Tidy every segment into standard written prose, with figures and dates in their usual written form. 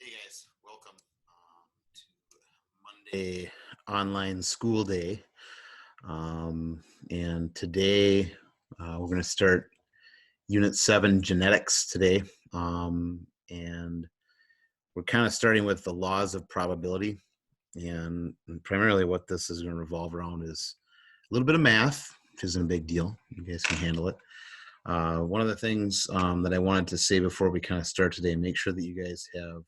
Hey guys, welcome to Monday online school day. And today we're going to start Unit 7 genetics today. And we're kind of starting with the laws of probability. And primarily what this is going to revolve around is a little bit of math, which isn't a big deal. You guys can handle it. One of the things that I wanted to say before we kind of start today, make sure that you guys have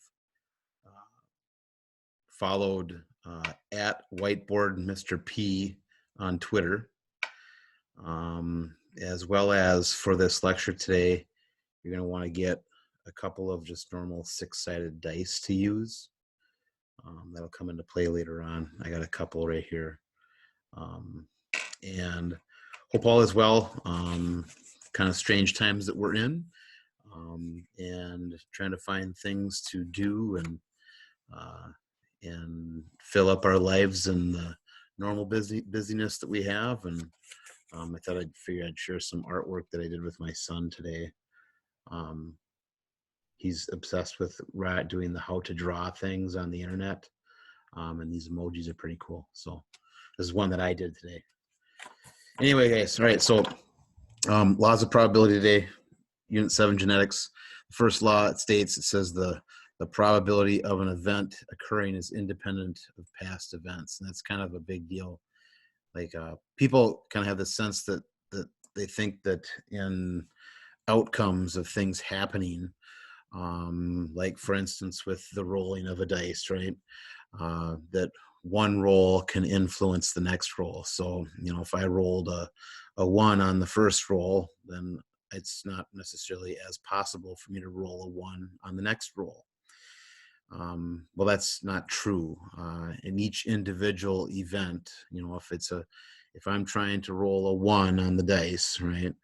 followed at whiteboard Mr. P on Twitter, as well as for this lecture today, you're going to want to get a couple of just normal six-sided dice to use. That'll come into play later on. I got a couple right here. And hope all is well. Kind of strange times that we're in, and trying to find things to do and fill up our lives and the normal busyness that we have. And I thought I'd share some artwork that I did with my son today. He's obsessed with doing the how to draw things on the internet, and these emojis are pretty cool. So this is one that I did today. Anyway, guys, all right, so laws of probability today, Unit 7 genetics. The first law, it says the probability of an event occurring is independent of past events. And that's kind of a big deal. Like people kind of have the sense that they think that in outcomes of things happening, like for instance with the rolling of a dice, right? That one roll can influence the next roll. So, if I rolled a 1 on the first roll, then it's not necessarily as possible for me to roll a 1 on the next roll. Well, that's not true. In each individual event, if I'm trying to roll a 1 on the dice, right?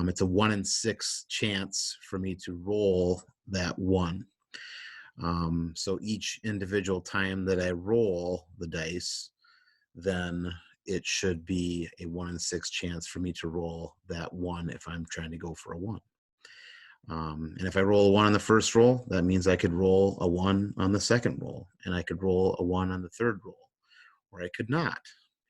It's a 1 in 6 chance for me to roll that 1. So each individual time that I roll the dice, then it should be a 1 in 6 chance for me to roll that 1 if I'm trying to go for a 1. And if I roll a 1 on the first roll, that means I could roll a 1 on the second roll, and I could roll a 1 on the third roll, or I could not.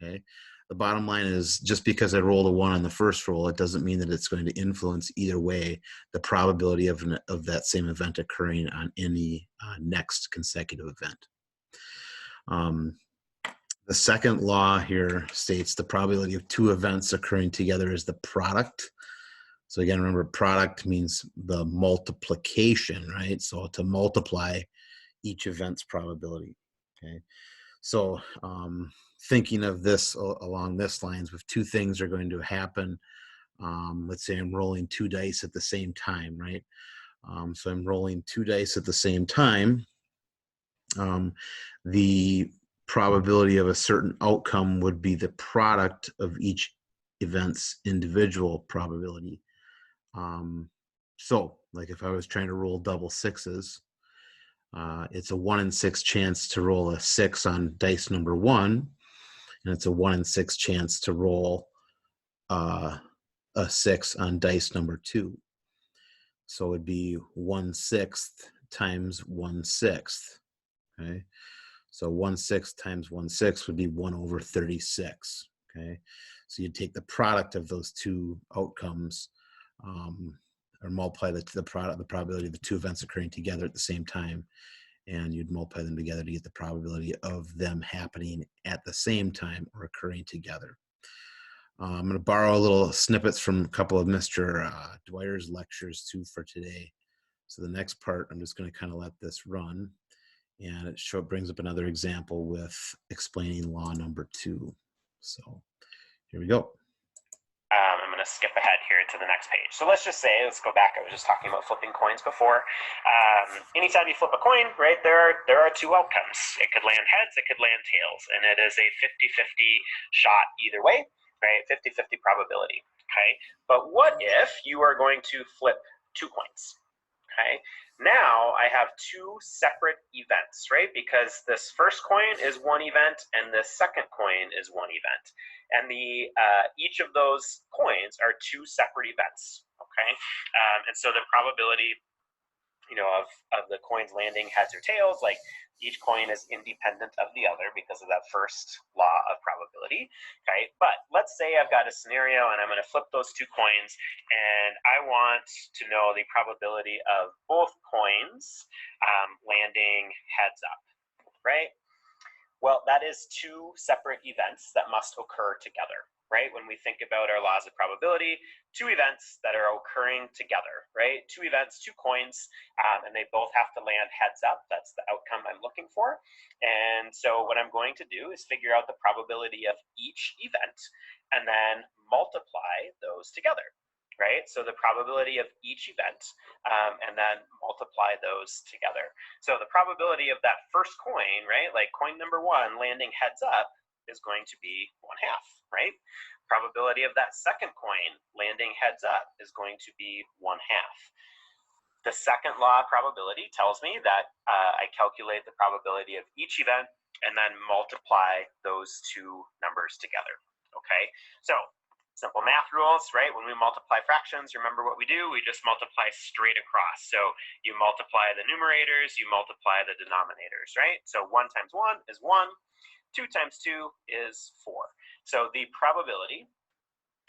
Okay. The bottom line is, just because I rolled a 1 on the first roll, it doesn't mean that it's going to influence either way the probability of that same event occurring on any next consecutive event. The second law here states the probability of two events occurring together is the product. So again, remember, product means the multiplication, right? So to multiply each event's probability, okay? So thinking of this along this lines, if two things are going to happen, let's say I'm rolling 2 dice at the same time, right? So I'm rolling 2 dice at the same time. The probability of a certain outcome would be the product of each event's individual probability. So like if I was trying to roll double sixes, it's a 1 in 6 chance to roll a 6 on dice number 1, and it's a 1 in 6 chance to roll a 6 on dice number 2. So it'd be 1/6 times 1/6. Okay, so 1/6 times 1/6 would be 1/36. Okay, so you take the product of those two outcomes, or multiply the probability of the two events occurring together at the same time, and you'd multiply them together to get the probability of them happening at the same time or occurring together. I'm going to borrow a little snippets from a couple of Mr. Dwyer's lectures too for today. So the next part, I'm just going to kind of let this run, and it brings up another example with explaining law number 2. So here we go. I'm going to skip ahead here to the next page. So let's go back. I was just talking about flipping coins before. Anytime you flip a coin, right, there are two outcomes. It could land heads, it could land tails, and it is a 50-50 shot either way, right? 50-50 probability, okay? But what if you are going to flip 2 coins? Okay, now I have 2 separate events, right? Because this first coin is one event and the second coin is one event. And each of those coins are 2 separate events, okay? And so the probability, of the coins landing heads or tails, like each coin is independent of the other because of that first law of probability. Okay, but let's say I've got a scenario and I'm going to flip those two coins, and I want to know the probability of both coins landing heads up, right? Well, that is two separate events that must occur together, right? When we think about our laws of probability, two events that are occurring together, right? Two events, two coins, and they both have to land heads up. That's the outcome I'm looking for. And so what I'm going to do is figure out the probability of each event and then multiply those together, right? So the probability of each event and then multiply those together. So the probability of that first coin, right, like coin number one landing heads up is going to be 1/2, right? Probability of that second coin landing heads up is going to be 1/2. The second law of probability tells me that I calculate the probability of each event and then multiply those two numbers together, okay? So simple math rules, right? When we multiply fractions, remember what we do? We just multiply straight across. So you multiply the numerators, you multiply the denominators, right? So 1 times 1 is 1, 2 times 2 is 4. So the probability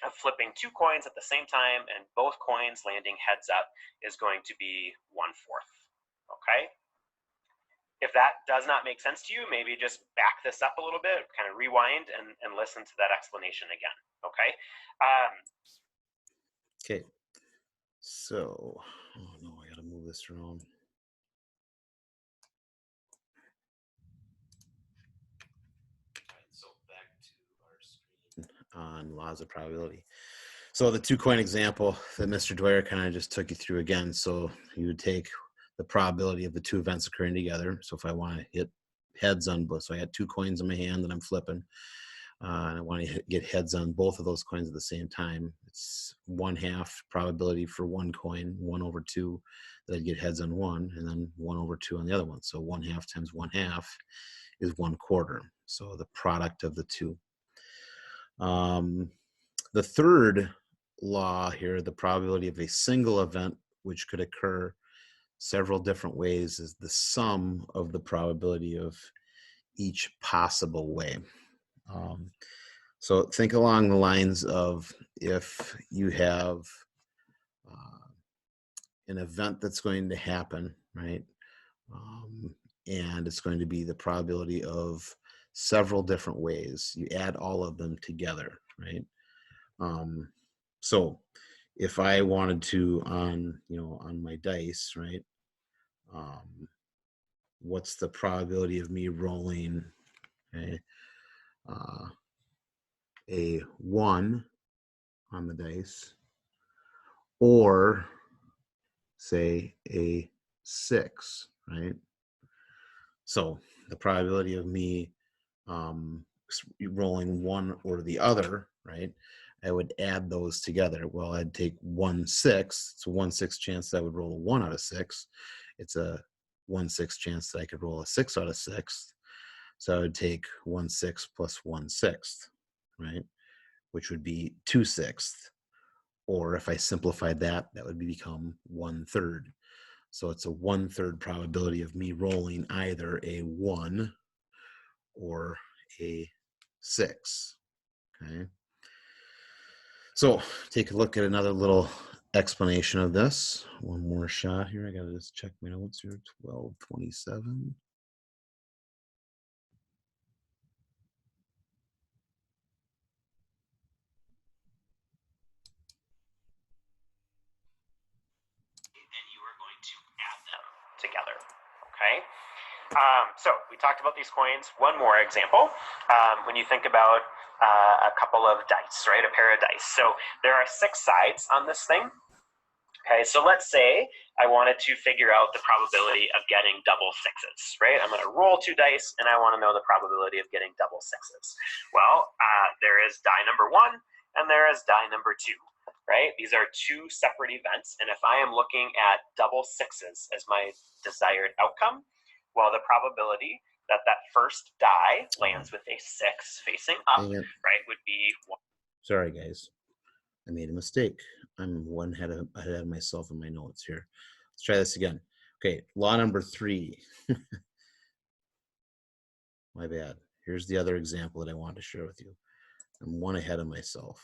of flipping two coins at the same time and both coins landing heads up is going to be 1/4, okay? If that does not make sense to you, maybe just back this up a little bit, kind of rewind and listen to that explanation again, okay? Okay. So, oh no, I got to move this around. So back to our screen on laws of probability. So the two coin example that Mr. Dwyer kind of just took you through again. So you would take the probability of the two events occurring together. So if I want to hit heads on both, so I had two coins in my hand that I'm flipping, and I want to get heads on both of those coins at the same time. It's 1/2 probability for one coin, 1/2 that I'd get heads on one, and then 1/2 on the other one. So 1/2 times 1/2 is 1/4. So the product of the two. The third law here, the probability of a single event, which could occur several different ways, is the sum of the probability of each possible way. So think along the lines of if you have an event that's going to happen, right? And it's going to be the probability of several different ways. You add all of them together, right? So if I wanted to on my dice, right? What's the probability of me rolling a 1 on the dice, or say a 6, right? So the probability of me rolling one or the other, right? I would add those together. Well, I'd take 1/6. It's a 1/6 chance that I would roll a 1 out of 6. It's a 1/6 chance that I could roll a 6 out of 6. So I would take 1/6 plus 1/6, right? Which would be 2/6. Or if I simplified that, that would become 1/3. So it's a 1/3 probability of me rolling either a 1 or a 6. Okay. So take a look at another little explanation of this. One more shot here. I got to just check my notes here. 1227. And you are going to add them together, okay? So we talked about these coins. One more example. When you think about a couple of dice, right? A pair of dice. So there are 6 sides on this thing. Okay, so let's say I wanted to figure out the probability of getting double 6s, right? I'm going to roll 2 dice, and I want to know the probability of getting double 6s. Well, there is die number 1, and there is die number 2, right? These are 2 separate events, and if I am looking at double 6s as my desired outcome, well, the probability that that first die lands with a 6 facing up, right, would be 1. Sorry, guys. I made a mistake. I'm one ahead of myself in my notes here. Let's try this again. Okay, law number 3. My bad. Here's the other example that I wanted to share with you. I'm one ahead of myself.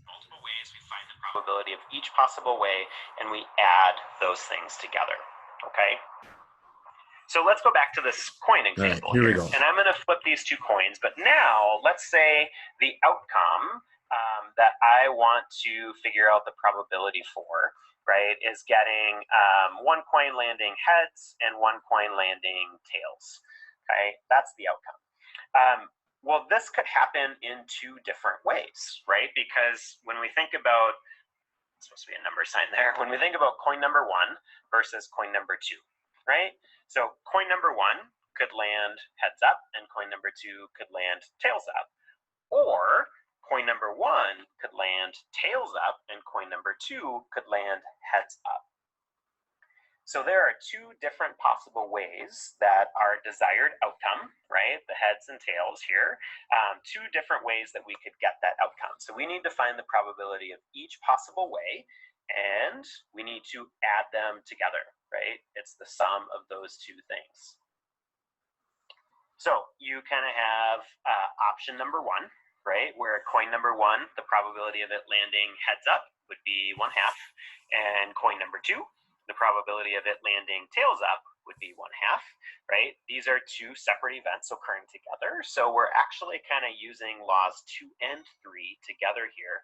Multiple ways we find the probability of each possible way, and we add those things together. Okay? So let's go back to this coin example. All right, here we go. And I'm going to flip these 2 coins, but now let's say the outcome that I want to figure out the probability for, right, is getting 1 coin landing heads and 1 coin landing tails. Okay, that's the outcome. Well, this could happen in 2 different ways, right? Because when we think about, it's supposed to be a number sign there, when we think about coin number 1 versus coin number 2, right? So coin number 1 could land heads up and coin number 2 could land tails up. Or coin number 1 could land tails up and coin number 2 could land heads up. So there are 2 different possible ways that our desired outcome, right, the heads and tails here, 2 different ways that we could get that outcome. So we need to find the probability of each possible way, and we need to add them together, right? It's the sum of those 2 things. So you kind of have option number 1, right, where coin number 1, the probability of it landing heads up would be 1/2, and coin number 2, the probability of it landing tails up would be 1/2, right? These are 2 separate events occurring together, so we're actually kind of using laws 2 and 3 together here.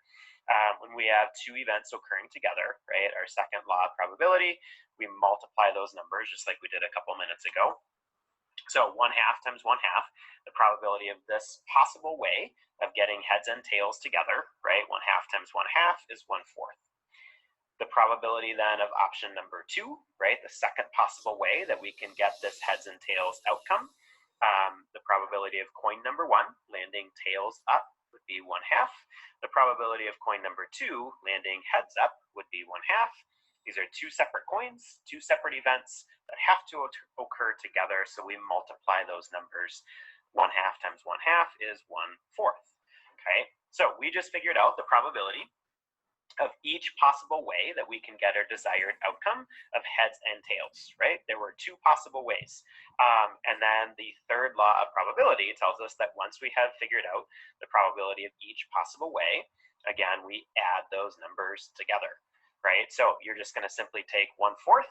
When we have 2 events occurring together, right, our second law of probability, we multiply those numbers just like we did a couple minutes ago. So 1/2 times 1/2, the probability of this possible way of getting heads and tails together, right? 1/2 times 1/2 is 1/4. The probability then of option number 2, right? The second possible way that we can get this heads and tails outcome, the probability of coin number 1 landing tails up would be 1/2. The probability of coin number 2 landing heads up would be 1/2. These are 2 separate coins, 2 separate events that have to occur together, so we multiply those numbers. 1/2 times 1/2 is 1/4. Okay, so we just figured out the probability of each possible way that we can get our desired outcome of heads and tails, right? There were 2 possible ways. And then the third law of probability tells us that once we have figured out the probability of each possible way, again, we add those numbers together, right? So you're just going to simply take 1/4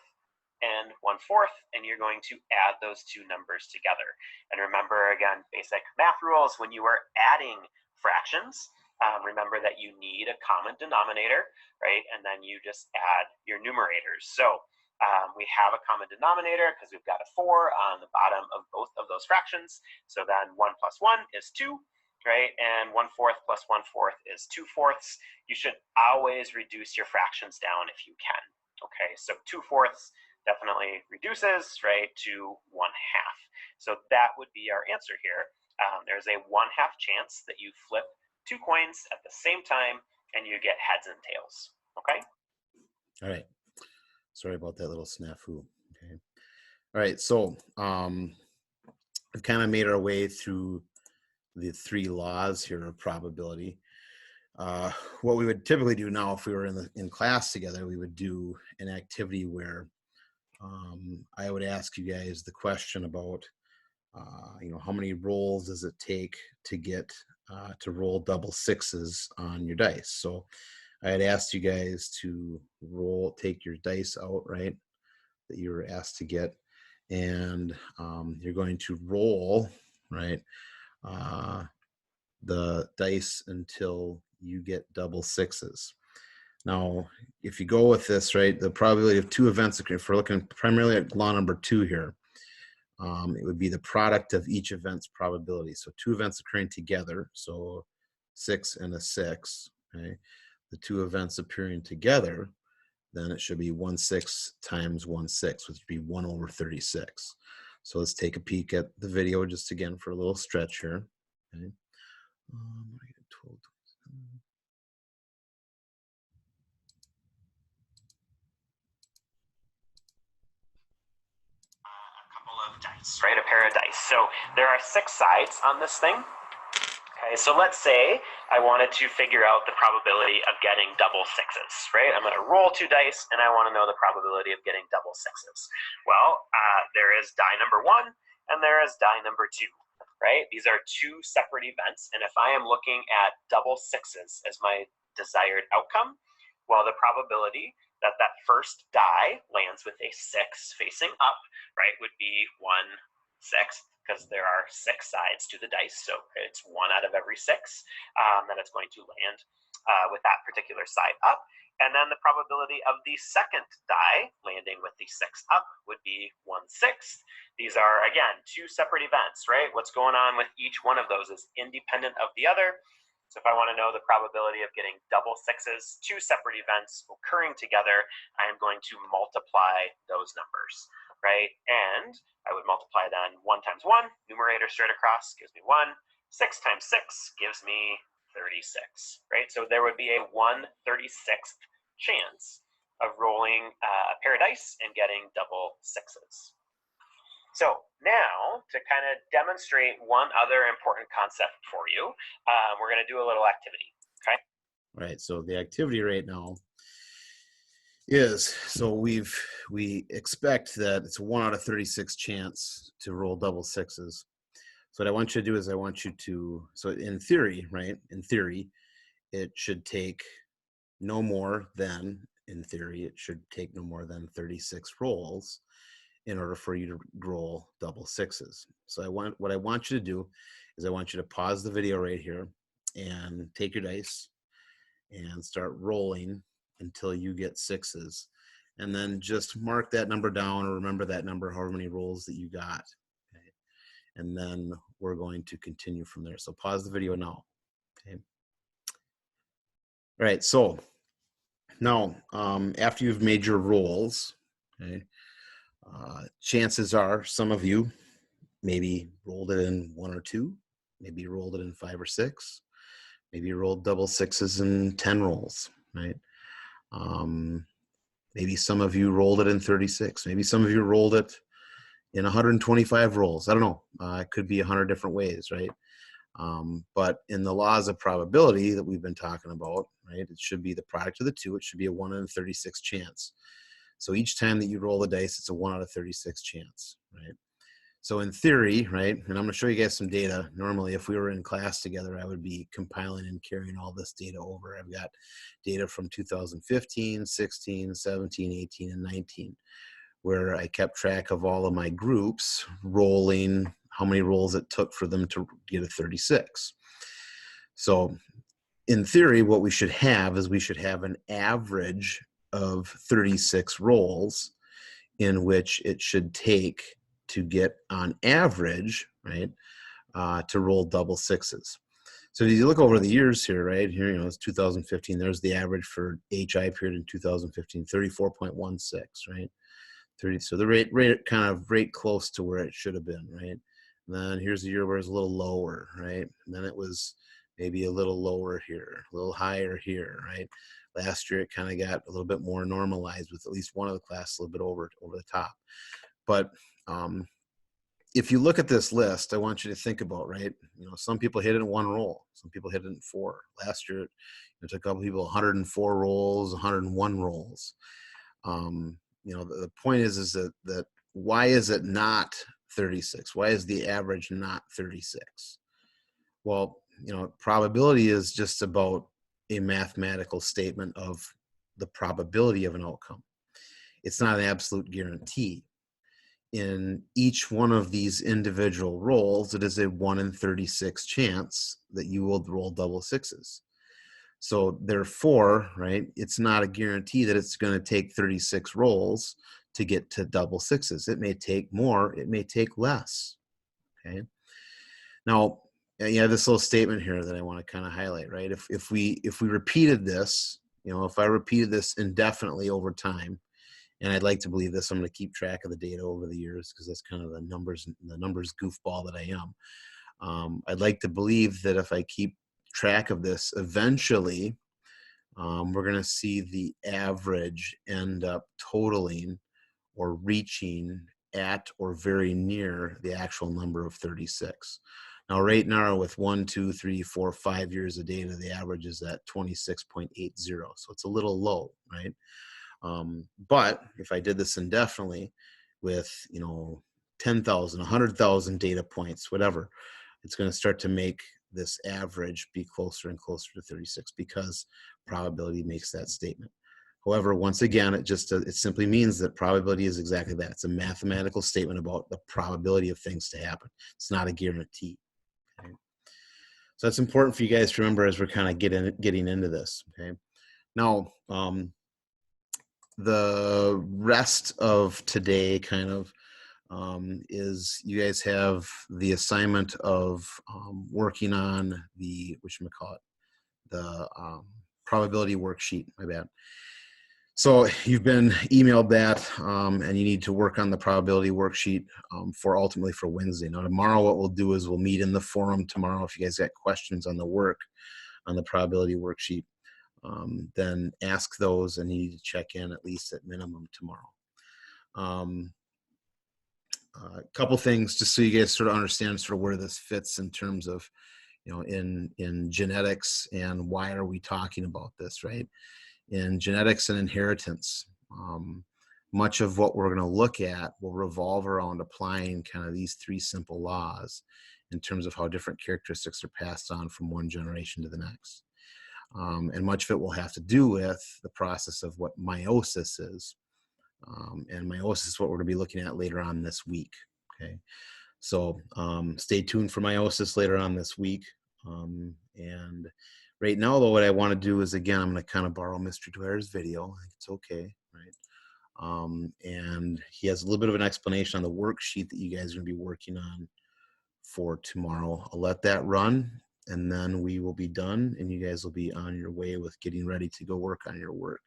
and 1/4, and you're going to add those 2 numbers together. And remember, again, basic math rules, when you are adding fractions, remember that you need a common denominator, right? And then you just add your numerators. So we have a common denominator because we've got a 4 on the bottom of both of those fractions. So then 1 plus 1 is 2, right? And 1/4 plus 1/4 is 2/4. You should always reduce your fractions down if you can. Okay, so 2/4 definitely reduces, right, to 1/2. So that would be our answer here. There's a 1/2 chance that you flip 2 coins at the same time and you get heads and tails. Okay? All right. Sorry about that little snafu. Okay. All right. So we've kind of made our way through the 3 laws here of probability. What we would typically do now, if we were in class together, we would do an activity where I would ask you guys the question about, how many rolls does it take to get to roll double 6s on your dice? So I had asked you guys to take your dice out, right, that you were asked to get, and you're going to roll, right, the dice until you get double 6s. Now, if you go with this, right, the probability of 2 events, if we're looking primarily at law number 2 here, it would be the product of each event's probability. So 2 events occurring together, so 6 and a 6, okay? The 2 events appearing together, then it should be 1/6 times 1/6, which would be 1/36. So let's take a peek at the video just again for a little stretch here. Okay. I get 12, 27. A couple of dice, right? A pair of dice. So there are 6 sides on this thing. Okay, Okay, so let's say I wanted to figure out the probability of getting double sixes, right? I'm going to roll 2 dice, and I want to know the probability of getting double sixes. Well, there is die number 1, and there is die number 2, right? These are 2 separate events, and if I am looking at double sixes as my desired outcome, well, the probability that that first die lands with a 6 facing up, right, would be 1/6, because there are 6 sides to the dice, so it's 1 out of every 6 that it's going to land with that particular side up. And then the probability of the second die landing with the 6 up would be 1/6. These are, again, 2 separate events, right? What's going on with each one of those is independent of the other. So if I want to know the probability of getting double sixes, 2 separate events occurring together, I am going to multiply those numbers, right? And I would multiply then 1 times 1, numerator straight across gives me 1, 6 times 6 gives me 36, right? So there would be a 1/36th chance of rolling a pair of dice and getting double sixes. So now, to kind of demonstrate one other important concept for you, we're going to do a little activity, okay? Right, so the activity right now is, so we expect that it's a 1 out of 36 chance to roll double sixes. So what I want you to do is I want you to, so in theory, right, in theory, it should take no more than, in theory, it should take no more than 36 rolls in order for you to roll double sixes. So what I want you to do is I want you to pause the video right here and take your dice and start rolling until you get sixes. And then just mark that number down or remember that number, however many rolls that you got. Okay? And then we're going to continue from there. So pause the video now. Okay. All right, so now after you've made your rolls, okay, chances are some of you maybe rolled it in 1 or 2, maybe rolled it in 5 or 6, maybe you rolled double sixes in 10 rolls, right? Maybe some of you rolled it in 36. Maybe some of you rolled it in 125 rolls. I don't know. It could be 100 different ways, right? But in the laws of probability that we've been talking about, right, it should be the product of the 2. It should be a 1 in 36 chance. So each time that you roll the dice, it's a 1 out of 36 chance, right? So in theory, right, and I'm going to show you guys some data. Normally, if we were in class together, I would be compiling and carrying all this data over. I've got data from 2015, 16, 17, 18, and 19, where I kept track of all of my groups rolling, how many rolls it took for them to get a 36. So in theory, what we should have is we should have an average of 36 rolls in which it should take to get on average, right, to roll double sixes. So if you look over the years here, right, here, it's 2015, there's the average for HI period in 2015, 34.16, right? 30, so the rate kind of close to where it should have been, right? And then here's the year where it's a little lower, right? And then it was maybe a little lower here, a little higher here, right? Last year it kind of got a little bit more normalized with at least one of the classes a little bit over the top. But if you look at this list, I want you to think about, right, some people hit it in 1 roll, some people hit it in 4. Last year it took a couple people 104 rolls, 101 rolls. The point is that why is it not 36? Why is the average not 36? Well, probability is just about a mathematical statement of the probability of an outcome. It's not an absolute guarantee. In each one of these individual rolls, it is a 1 in 36 chance that you will roll double sixes. So therefore, right, it's not a guarantee that it's going to take 36 rolls to get to double sixes. It may take more, it may take less. Okay. Now, this little statement here that I want to kind of highlight, right? If we repeated this, if I repeated this indefinitely over time, and I'd like to believe this, I'm going to keep track of the data over the years because that's kind of the numbers goofball that I am. I'd like to believe that if I keep track of this, eventually we're going to see the average end up totaling or reaching at or very near the actual number of 36. Now, right now, with 1, 2, 3, 4, 5 years of data, the average is at 26.80. So it's a little low, right? But if I did this indefinitely with, 10,000, 100,000 data points, whatever, it's going to start to make this average be closer and closer to 36 because probability makes that statement. However, once again, it simply means that probability is exactly that. It's a mathematical statement about the probability of things to happen. It's not a guarantee. Okay? So that's important for you guys to remember as we're kind of getting into this. Okay. Now, the rest of today kind of is you guys have the assignment of working on the the probability worksheet. My bad. So you've been emailed that, and you need to work on the probability worksheet ultimately for Wednesday. Now tomorrow, what we'll do is we'll meet in the forum tomorrow. If you guys got questions on the work on the probability worksheet, then ask those, and you need to check in at least at minimum tomorrow. A couple things just so you guys sort of understand sort of where this fits in terms of, in genetics and why are we talking about this, right? In genetics and inheritance, much of what we're going to look at will revolve around applying kind of these 3 simple laws in terms of how different characteristics are passed on from one generation to the next. And much of it will have to do with the process of what meiosis is. And meiosis is what we're going to be looking at later on this week. Okay, so stay tuned for meiosis later on this week. And right now, though, what I want to do is, again, I'm going to kind of borrow Mr. Dware's video. I think it's okay, right? And he has a little bit of an explanation on the worksheet that you guys are going to be working on for tomorrow. I'll let that run, and then we will be done, and you guys will be on your way with getting ready to go work on your work.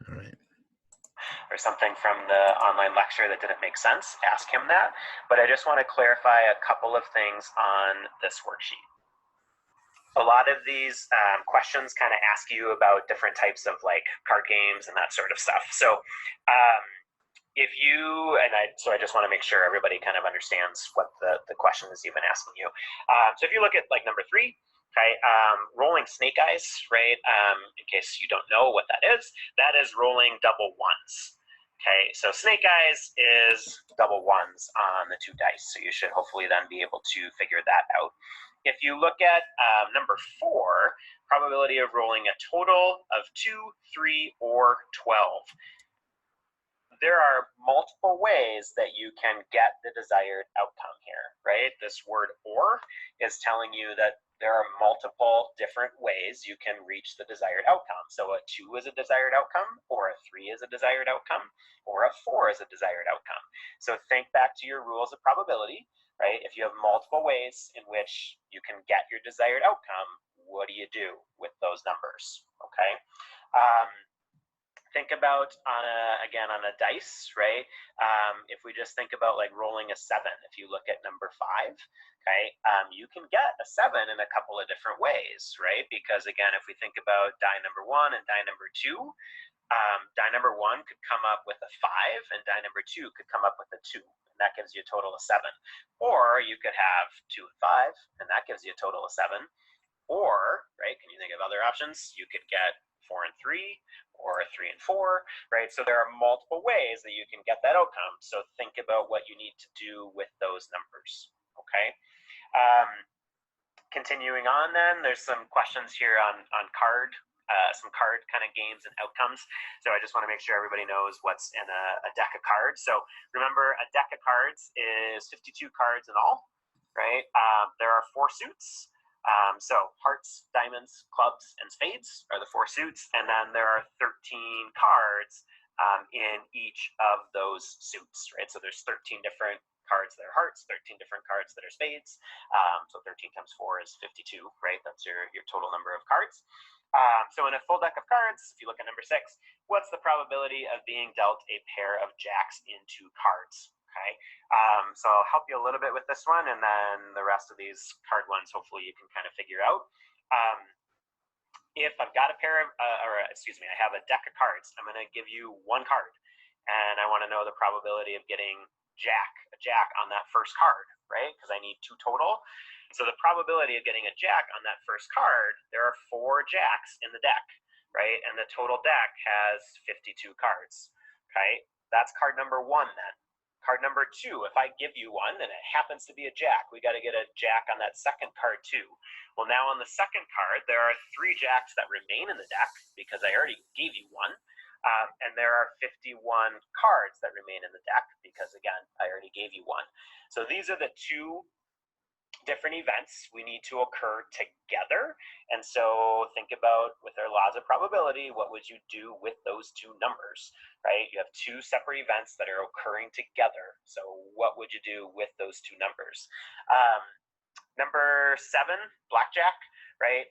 All right. Or something from the online lecture that didn't make sense, ask him that. But I just want to clarify a couple of things on this worksheet. A lot of these questions kind of ask you about different types of like card games and that sort of stuff. So so I just want to make sure everybody kind of understands what the question is even asking you. So if you look at like number 3, okay, rolling snake eyes, right? In case you don't know what that is rolling double ones. Okay, so snake eyes is double ones on the 2 dice. So you should hopefully then be able to figure that out. If you look at number 4, probability of rolling a total of 2, 3, or 12. There are multiple ways that you can get the desired outcome here, right? This word or is telling you that there are multiple different ways you can reach the desired outcome. So a 2 is a desired outcome, or a 3 is a desired outcome, or a 4 is a desired outcome. So think back to your rules of probability, right? If you have multiple ways in which you can get your desired outcome, what do you do with those numbers, okay? Think about on a dice, right? If we just think about like rolling a 7, if you look at number 5, okay, you can get a 7 in a couple of different ways, right? Because again, if we think about die number 1 and die number 2, die number 1 could come up with a 5, and die number 2 could come up with a 2, and that gives you a total of 7. Or you could have 2 and 5, and that gives you a total of 7. Or, right, can you think of other options? You could get 4 and 3, or 3 and 4, right? So there are multiple ways that you can get that outcome. So think about what you need to do with those numbers, okay? Continuing on then, there's some questions here on card, some card kind of games and outcomes. So I just want to make sure everybody knows what's in a deck of cards. So remember, a deck of cards is 52 cards in all, right? There are 4 suits. So hearts, diamonds, clubs, and spades are the 4 suits, and then there are 13 cards in each of those suits, right? So there's 13 different cards that are hearts, 13 different cards that are spades. So 13 times 4 is 52, right? That's your total number of cards. So in a full deck of cards, if you look at number 6, what's the probability of being dealt a pair of jacks into cards? Okay, so I'll help you a little bit with this one, and then the rest of these card ones, hopefully you can kind of figure out. If I've got a pair of, I have a deck of cards, I'm going to give you 1 card, and I want to know the probability of getting a jack on that first card, right? Because I need 2 total. So the probability of getting a jack on that first card, there are 4 jacks in the deck, right? And the total deck has 52 cards, okay? That's card number 1 then. Card number 2, if I give you one and it happens to be a jack, we got to get a jack on that second card too. Well, now on the second card, there are 3 jacks that remain in the deck because I already gave you one. And there are 51 cards that remain in the deck because, again, I already gave you one. So these are the 2 different events we need to occur together. And so think about, with our laws of probability, what would you do with those 2 numbers, right? You have 2 separate events that are occurring together. So what would you do with those 2 numbers? Number 7, blackjack, right?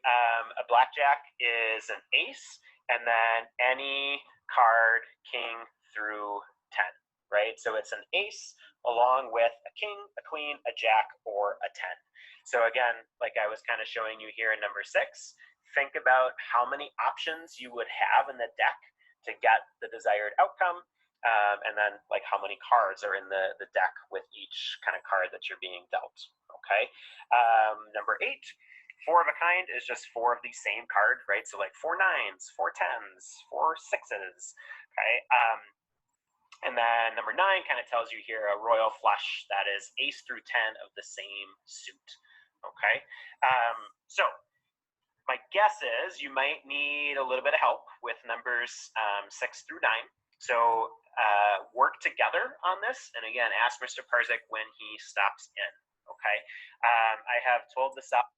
A blackjack is an ace, and then any card king through 10, right? So it's an ace along with a king, a queen, a jack, or a 10. So again, like I was kind of showing you here in number 6, think about how many options you would have in the deck to get the desired outcome, and then like how many cards are in the deck with each kind of card that you're being dealt, okay? Number 8, 4 of a kind is just 4 of the same card, right? So like 4 9s, 4 10s, 4 6s, okay? And then number 9 kind of tells you here a royal flush, that is ace through 10 of the same suit, okay? So my guess is you might need a little bit of help with numbers 6 through 9. So work together on this, and again, ask Mr. Parzik when he stops in, okay? I have told this up.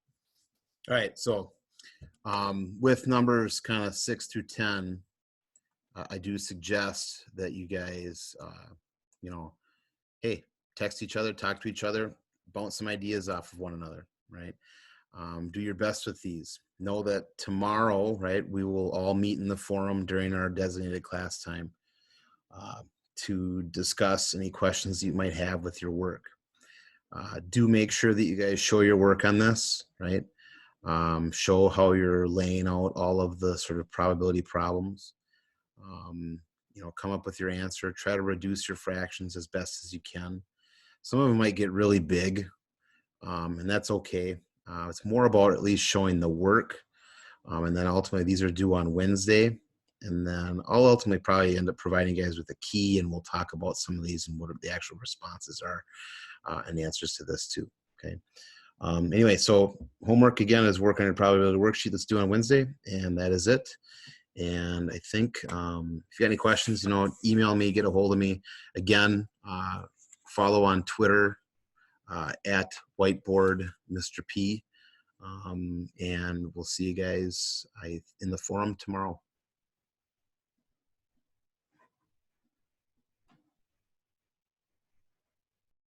All right, so with numbers kind of 6 through 10, I do suggest that you guys, you know, hey, text each other, talk to each other, bounce some ideas off of one another, right? Do your best with these. Know that tomorrow, right, we will all meet in the forum during our designated class time to discuss any questions that you might have with your work. Do make sure that you guys show your work on this, right? Show how you're laying out all of the sort of probability problems. You know, come up with your answer. Try to reduce your fractions as best as you can. Some of them might get really big, and that's okay. It's more about at least showing the work, and then ultimately these are due on Wednesday, and then I'll ultimately probably end up providing you guys with a key, and we'll talk about some of these and what the actual responses are and the answers to this too. Okay. Anyway, so homework again is work on your probability worksheet that's due on Wednesday, and that is it. And I think if you got any questions, you know, email me, get a hold of me. Again, follow on Twitter at whiteboard Mr. P. And we'll see you guys in the forum tomorrow.